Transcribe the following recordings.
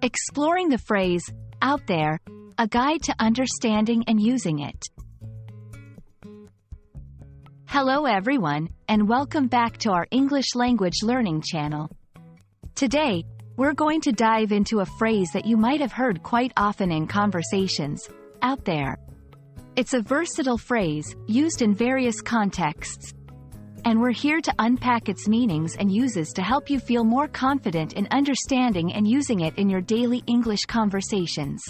Exploring the phrase, out there, a guide to understanding and using it. Hello everyone, and welcome back to our English language learning channel. Today, we're going to dive into a phrase that you might have heard quite often in conversations, out there. It's a versatile phrase, used in various contexts. And we're here to unpack its meanings and uses to help you feel more confident in understanding and using it in your daily English conversations.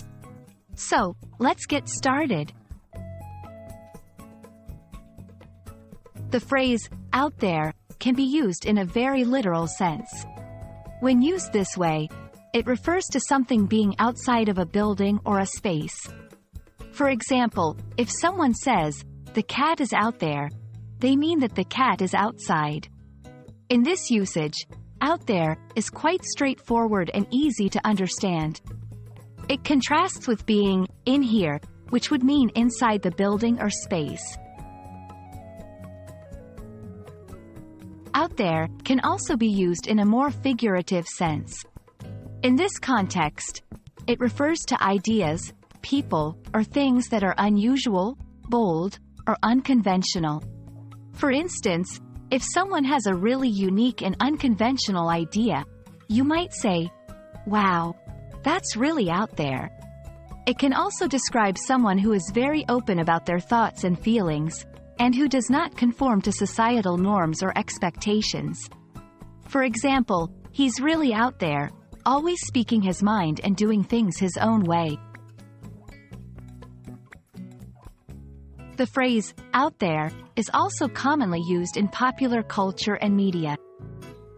So, let's get started. The phrase, out there, can be used in a very literal sense. When used this way, it refers to something being outside of a building or a space. For example, if someone says, "The cat is out there," they mean that the cat is outside. In this usage, out there is quite straightforward and easy to understand. It contrasts with being in here, which would mean inside the building or space. Out there can also be used in a more figurative sense. In this context, it refers to ideas, people, or things that are unusual, bold, or unconventional. For instance, if someone has a really unique and unconventional idea, you might say, "Wow, that's really out there." It can also describe someone who is very open about their thoughts and feelings, and who does not conform to societal norms or expectations. For example, he's really out there, always speaking his mind and doing things his own way. The phrase, out there, is also commonly used in popular culture and media.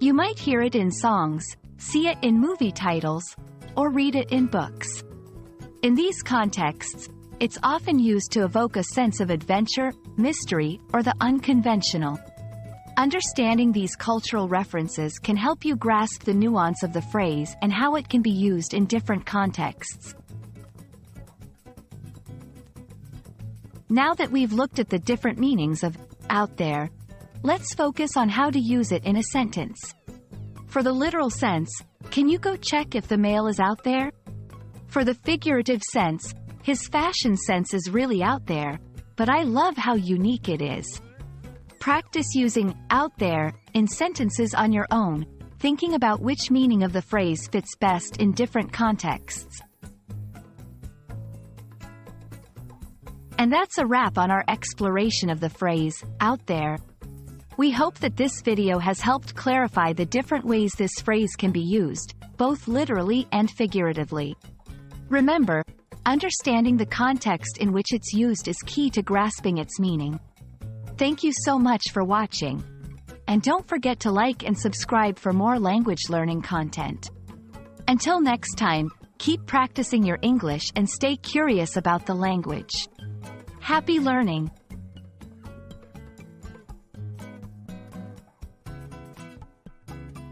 You might hear it in songs, see it in movie titles, or read it in books. In these contexts, it's often used to evoke a sense of adventure, mystery, or the unconventional. Understanding these cultural references can help you grasp the nuance of the phrase and how it can be used in different contexts. Now that we've looked at the different meanings of out there, let's focus on how to use it in a sentence. For the literal sense, can you go check if the mail is out there? For the figurative sense, his fashion sense is really out there, but I love how unique it is. Practice using out there in sentences on your own, thinking about which meaning of the phrase fits best in different contexts. And that's a wrap on our exploration of the phrase, out there. We hope that this video has helped clarify the different ways this phrase can be used, both literally and figuratively. Remember, understanding the context in which it's used is key to grasping its meaning. Thank you so much for watching. And don't forget to like and subscribe for more language learning content. Until next time, keep practicing your English and stay curious about the language. Happy learning!